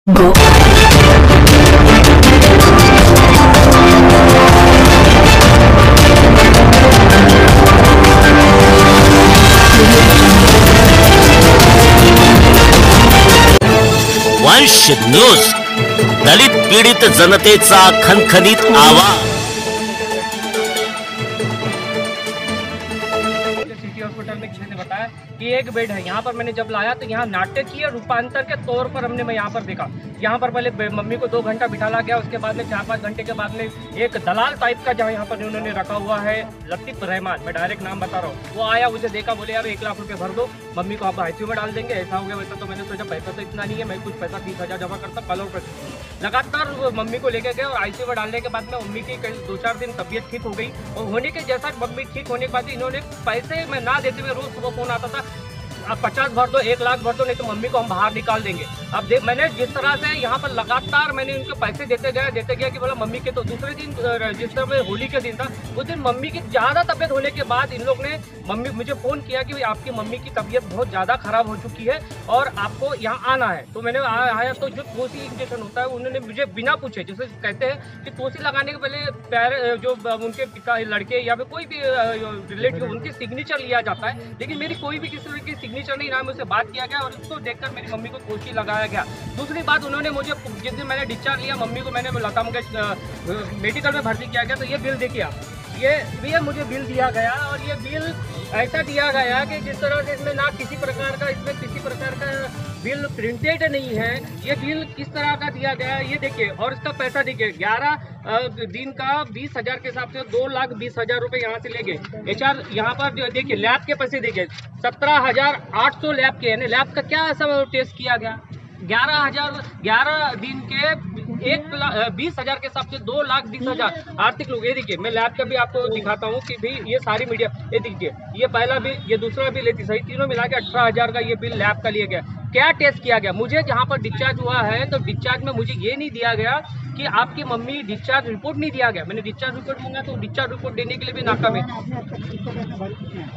गो वंश न्यूज, दलित पीडित जनतेचा खणखणीत आवाज। सिटी हॉस्पिटल में किसी ने बताया कि एक बेड है यहाँ पर। मैंने जब लाया तो यहाँ नाटकीय रूपांतर के तौर पर मैं यहाँ पर देखा। यहाँ पर पहले मम्मी को 2 घंटा बिठाला गया, उसके बाद में 4-5 घंटे के बाद में एक दलाल टाइप का जहाँ यहाँ पर उन्होंने रखा हुआ है, लतीफ रहमान, मैं डायरेक्ट नाम बता रहा हूँ। वो आया, उसे देखा, बोले यार 1 लाख रुपए भर दो, मम्मी को आप ICU में डाल देंगे। ऐसा हो गया वैसा। तो मैंने सोचा पैसा तो इतना नहीं है, मैं कुछ पैसा 30,000 जमा करता, कल और लगातार मम्मी को लेके गए और ICU में डालने के बाद में मम्मी की 2-4 दिन तबीयत ठीक हो गई। और होने के जैसा मम्मी ठीक होने के बाद इन्होंने पैसे में ना देते हुए रोज सुबह फोन आता था, आप 50 भर दो, 1 लाख भर दो, नहीं तो मम्मी को हम बाहर निकाल देंगे। अब देख, मैंने जिस तरह से यहाँ पर लगातार मैंने उनको पैसे देते गया कि बोला मम्मी के। तो दूसरे दिन जिस तरह होली के दिन था, उस दिन मम्मी की ज़्यादा तबीयत होने के बाद इन लोग ने मुझे फ़ोन किया कि आपकी मम्मी की तबीयत बहुत ज़्यादा खराब हो चुकी है और आपको यहाँ आना है। तो मैंने आया तो जो तोसी इंजेक्शन होता है उन्होंने मुझे बिना पूछे, जैसे कहते हैं कि तोसी लगाने के पहले पैर जो उनके पिता लड़के या फिर कोई भी रिलेटिव उनकी सिग्नेचर लिया जाता है, लेकिन मेरी कोई भी किसी की सिग्नेचर नहीं रहा। मुझसे बात किया गया और उसको देखकर मेरी मम्मी को तोसी लगाया गया। दूसरी बात, उन्होंने मुझे जिस दिन मैंने डिस्चार्ज लिया मम्मी को, मैंने लता मंगेशकर मेडिकल में भर्ती किया गया। तो ये बिल देखिए आप, ये मुझे बिल दिया गया और ये बिल ऐसा दिया गया कि जिस तरह से इसमें ना किसी प्रकार का बिल प्रिंटेड नहीं है। ये बिल किस तरह का दिया गया है ये देखिए, और इसका पैसा देखिए, 11 दिन का 20,000 के हिसाब से 2,20,000 रुपए यहाँ से ले गए। HR यहाँ पर देखिए, लैब के पैसे देखिए 17,800 लैब के, यानी लैब का क्या ऐसा टेस्ट किया गया। 11 दिन के 1,20,000 के हिसाब से 2,20,000 आर्थिक लोग। ये देखिए, मैं लैब का भी आपको दिखाता हूँ कि भाई ये सारी मीडिया, ये देखिए, ये पहला बिल, ये दूसरा बिल, ये सही, तीनों मिला के 18,000 का ये बिल लैब का लिया गया। क्या टेस्ट किया गया? मुझे जहाँ पर डिस्चार्ज हुआ है तो डिस्चार्ज में मुझे ये नहीं दिया गया कि आपकी मम्मी डिस्चार्ज रिपोर्ट नहीं दिया गया। मैंने डिस्चार्ज रिपोर्ट मांगा तो डिस्चार्ज रिपोर्ट देने के लिए भी नाकाम है।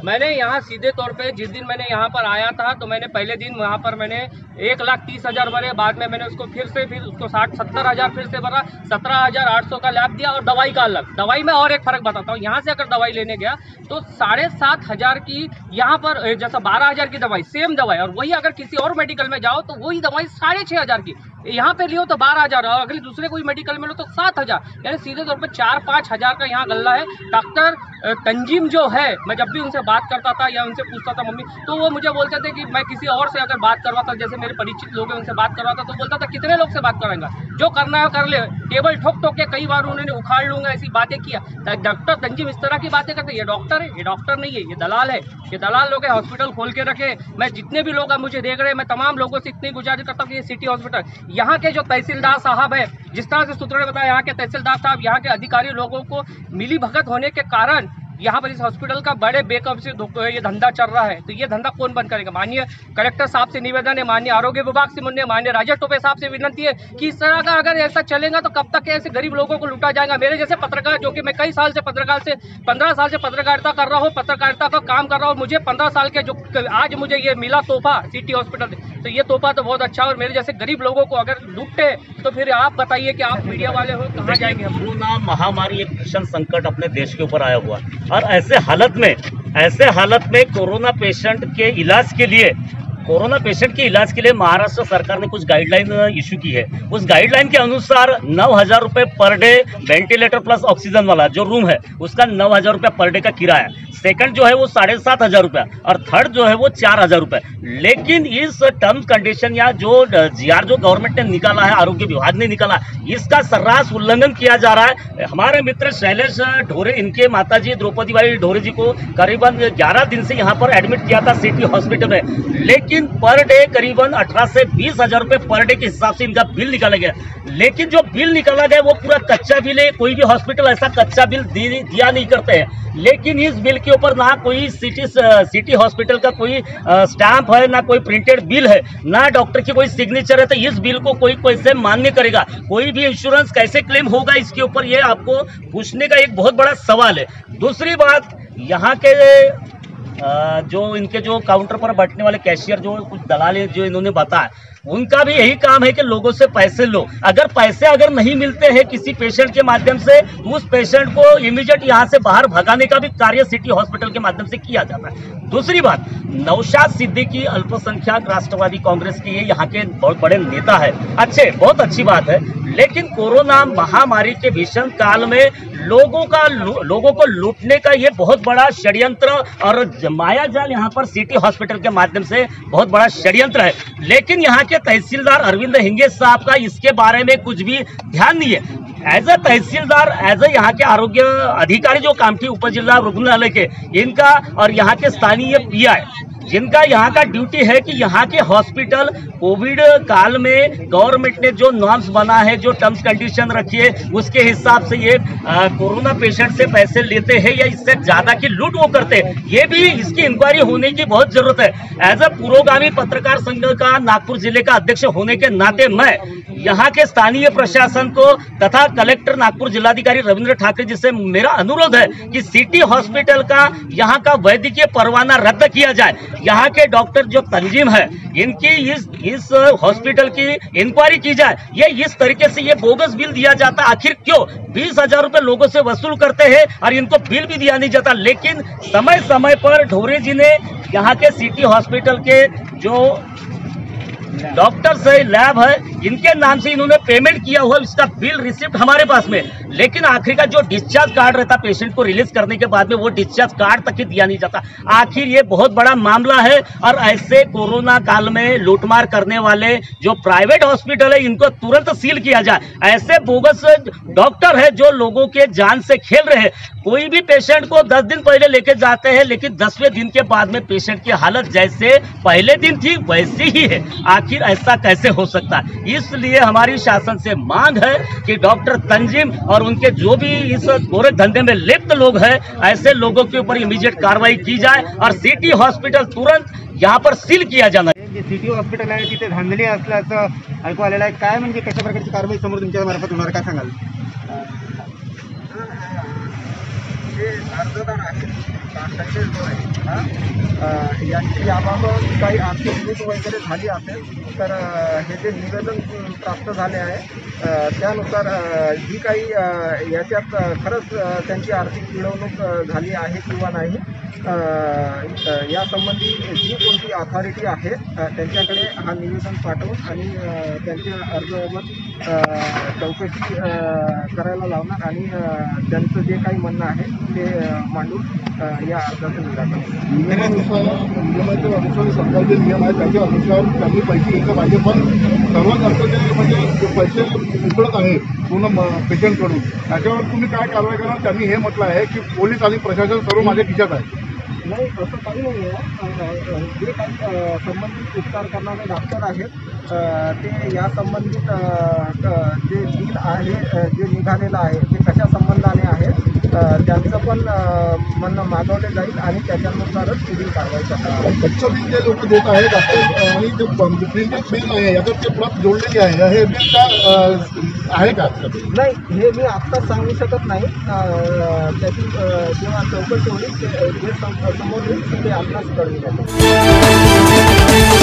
मैंने यहाँ सीधे तौर पे जिस दिन मैंने यहाँ पर आया था तो मैंने पहले दिन वहाँ पर मैंने 1,30,000 भरे, बाद में मैंने उसको फिर उसको 60-70,000 फिर से भरा, 17,800 का लैब दिया और दवाई का अलग। दवाई में और एक फर्क बताता हूँ, यहाँ से अगर दवाई लेने गया तो 7,500 की, यहाँ पर जैसा 12,000 की दवाई, सेम दवाई, और वही अगर किसी और मेडिकल में जाओ तो वही दवाई 6,500 की, यहाँ पे लियो तो 12,000 और अगले दूसरे कोई मेडिकल में लो तो 7,000, यानी सीधे तौर पे 4-5 हजार का यहाँ गल्ला है। डॉक्टर तंजीम जो है, मैं जब भी उनसे बात करता था या उनसे पूछता था मम्मी, तो वो मुझे बोलते थे कि मैं किसी और से अगर बात करवाता, जैसे मेरे परिचित लोग हैं उनसे बात करवाता, तो बोलता था कितने लोग से बात कराएंगा, जो करना है कर ले। टेबल ठोक के कई बार उन्होंने उखाड़ लूंगा ऐसी बातें किया। डॉक्टर तंजीम इस तरह की बातें करते, ये डॉक्टर है, ये डॉक्टर नहीं है, ये दलाल है, ये दलाल लोग है। हॉस्पिटल खोल के रखे। मैं जितने भी लोग मुझे देख रहे हैं, मैं तमाम लोगों से इतनी गुजारिश करता हूँ कि ये सिटी हॉस्पिटल, यहाँ के जो तहसीलदार साहब है, जिस तरह से सूत्रों ने बताया, यहाँ के तहसीलदार साहब, यहाँ के अधिकारी लोगों को मिली भगत होने के कारण यहाँ पर इस हॉस्पिटल का बड़े बेकअप से ये धंधा चल रहा है। तो ये धंधा कौन बंद करेगा? माननीय कलेक्टर साहब से निवेदन है, माननीय आरोग्य विभाग से माननीय राजा टोपे साहब से विनती है कि इस तरह का अगर ऐसा चलेगा तो कब तक ऐसे गरीब लोगों को लूटा जाएगा। मेरे जैसे पत्रकार, जो कि मैं कई साल से 15 साल से पत्रकारिता कर रहा हूँ, पत्रकारिता का काम कर रहा हूँ, मुझे 15 साल के जो आज मुझे ये मिला तोहफा सिटी हॉस्पिटल, तो ये तोहफा तो बहुत अच्छा। और मेरे जैसे गरीब लोगों को अगर लूटे तो फिर आप बताइए कि आप मीडिया वाले हो, कहाँ जाएंगे हम? कोरोना महामारी एक भीषण संकट अपने देश के ऊपर आया हुआ, और ऐसे हालत में कोरोना पेशेंट के इलाज के लिए महाराष्ट्र सरकार ने कुछ गाइडलाइन इशू की है। उस गाइडलाइन के अनुसार 9,000 रुपए per day ventilator plus oxygen वाला जो रूम है उसका 9,000 रुपए पर डे का किराया, सेकंड जो है वो 7,500 रुपया और थर्ड जो है वो 4,000 रुपए। लेकिन इस टर्म्स कंडीशन या जो GR जो गवर्नमेंट ने निकाला है, आरोग्य विभाग ने निकाला, इसका सर्रास उल्लंघन किया जा रहा है। हमारे मित्र शैलेश ढोरे, इनके माताजी द्रौपदी बाई ढोरे जी को करीबन 11 दिन से यहाँ पर एडमिट किया था सिटी हॉस्पिटल में, लेकिन पर डे करीबन 18 से 20,000 रुपए पर डे के हिसाब से इनका बिल निकाला गया। लेकिन जो बिल निकाला गया वो पूरा कच्चा बिल है, कोई भी हॉस्पिटल ऐसा कच्चा बिल दिया नहीं करते हैं। लेकिन इस बिल के ऊपर ना कोई सिटी हॉस्पिटल का कोई स्टैंप है, ना कोई प्रिंटेड बिल है, ना डॉक्टर की कोई सिग्नेचर है। तो इस बिल को कोई कैसे मान्य करेगा? कोई भी इंश्योरेंस कैसे क्लेम होगा इसके ऊपर, ये आपको पूछने का एक बहुत बड़ा सवाल है। दूसरी बात, यहाँ के जो इनके जो काउंटर पर बैठने वाले कैशियर जो कुछ दलाल जो इन्होंने बताया, उनका भी यही काम है कि लोगों से पैसे लो। अगर पैसे नहीं मिलते हैं किसी पेशेंट के माध्यम से, तो उस पेशेंट को इमीडिएट यहाँ से बाहर भगाने का भी कार्य सिटी हॉस्पिटल के माध्यम से किया जाता है। दूसरी बात, नौशाद सिद्दीकी अल्पसंख्यक राष्ट्रवादी कांग्रेस के ये यहाँ के बहुत बड़े नेता है, बहुत अच्छी बात है, लेकिन कोरोना महामारी के भीषण काल में लोगों को लूटने का ये बहुत बड़ा षड्यंत्र और माया जाल यहाँ पर सिटी हॉस्पिटल के माध्यम से बहुत बड़ा षड्यंत्र है। लेकिन यहाँ के तहसीलदार अरविंद हिंगे साहब का इसके बारे में कुछ भी ध्यान नहीं है। As a tehsildar, as a यहाँ के आरोग्य अधिकारी जो कामठी उप जिला रुग्णालय के, इनका और यहाँ के स्थानीय पीआई, जिनका यहाँ का ड्यूटी है कि यहाँ के हॉस्पिटल कोविड काल में गवर्नमेंट ने जो नॉर्म्स बना है, जो टर्म्स कंडीशन रखी है, उसके हिसाब से ये कोरोना पेशेंट से पैसे लेते हैं या इससे ज्यादा की लूट वो करते हैं। ये भी इसकी इंक्वायरी होने की बहुत जरूरत है। एज ए पुरोगामी पत्रकार संघ का नागपुर जिले का अध्यक्ष होने के नाते मैं यहाँ के स्थानीय प्रशासन को तथा कलेक्टर नागपुर जिलाधिकारी रविंद्र ठाकरे जी से मेरा अनुरोध है कि सिटी हॉस्पिटल का यहाँ का वैद्यकीय परवाना रद्द किया जाए। यहाँ के डॉक्टर जो तंजीम है, इनकी इस हॉस्पिटल की इंक्वायरी की जाए। ये इस तरीके से ये बोगस बिल दिया जाता, आखिर क्यों? 20,000 रुपए लोगों से वसूल करते हैं और इनको बिल भी दिया नहीं जाता। लेकिन समय समय पर ढोरे जी ने यहाँ के सिटी हॉस्पिटल के जो डॉक्टर्स है, लैब है, इनके नाम से इन्होंने पेमेंट किया हुआ, इसका बिल रिसिप्ट हमारे पास में, लेकिन आखिर का जो डिस्चार्ज कार्ड रहता पेशेंट को रिलीज करने के बाद में, वो डिस्चार्ज कार्ड तक ही दिया नहीं जाता। आखिर ये बहुत बड़ा मामला है और ऐसे कोरोना काल में लूटमार करने वाले जो प्राइवेट हॉस्पिटल है, इनको तुरंत सील किया जाए। ऐसे बोगस डॉक्टर है जो लोगों के जान से खेल रहे हैं। कोई भी पेशेंट को 10 दिन पहले लेके जाते हैं, लेकिन 10वें दिन के बाद में पेशेंट की हालत जैसे पहले दिन थी वैसी ही है। आखिर ऐसा कैसे हो सकता है? इसलिए हमारी शासन से मांग है कि डॉक्टर तंजीम और उनके जो भी इस गोरे धंधे में लिप्त लोग हैं, ऐसे लोगों के ऊपर इमीडिएट कार्रवाई की जाए और सिटी हॉस्पिटल तुरंत यहाँ पर सील किया जाना। सिटी हॉस्पिटल आहे तिथे धांदली असल्याचं ऐकू आलेलं आहे। काय म्हणजे कशा प्रकारची कारवाई समोर तुमच्या मार्फत होणार, काय सांगाल? जे अर्जदार आहेत संदेश जो आहे यांची याबाबत काही आर्थिक लूट वगैरे झाली असेल तर हे जे निवेदन प्राप्त झाले आहे त्यानुसार जी काही याच्यात खरंच त्यांची आर्थिक पिळवणूक झाली आहे किंवा नाही यासंबंधी जी कोणती अथॉरिटी आहे त्यांच्याकडे हा निवेदन पाठवून आणि त्यांच्या अर्जाबाबत चौकशी करायला लावणार आणि त्यांचं जे काही म्हणणं आहे ते मांडून या अर्जाचं निराकरण नियमानुसार सरकारचे नियम आहे त्याच्या अनुसार त्यांनी पैसे घेतले पाहिजे, पण सर्वात जास्त जे म्हणजे पैसे उकळत आहे पूर्ण पेशंटकडून, त्याच्यावर तुम्ही काय कारवाई करणार? त्यांनी हे म्हटलं आहे की पोलीस आणि प्रशासन सर्व माझ्या खिशात आहे. नाही, असं काही नाही आहे. जे काही संबंधित उपचार करणारे डॉक्टर आहेत ते या संबंधित जे बिल आहे जे निघालेलं आहे ते कशा संबंधाने आहे त्यांचं पण म्हणणं मागवले जाईल आणि त्याच्यानुसारच पुढील कारवाई करणार. कच्चं बिल जे लोक देत आहेत आणि जे प्रिंटेड बिल आहे याच्यात ते प्रत जोडलेली आहे, हे बिल का आहे का? नाही, हे मी आत्ताच सांगू शकत नाही. त्याची जेव्हा चौकशी होईल ते समोर येईल ते आपल्यास कळविण्यात येईल.